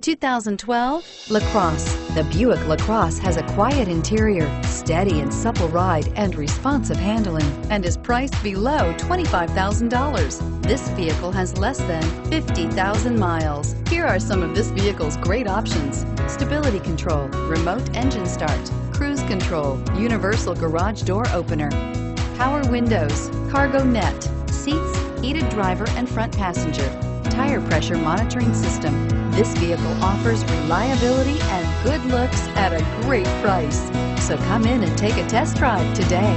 2012 LaCrosse. The Buick LaCrosse has a quiet interior, steady and supple ride, and responsive handling, and is priced below $25,000. This vehicle has less than 50,000 miles. Here are some of this vehicle's great options: stability control, remote engine start, cruise control, universal garage door opener, power windows, cargo net, seats, heated driver and front passenger, tire pressure monitoring system. This vehicle offers reliability and good looks at a great price. So come in and take a test drive today.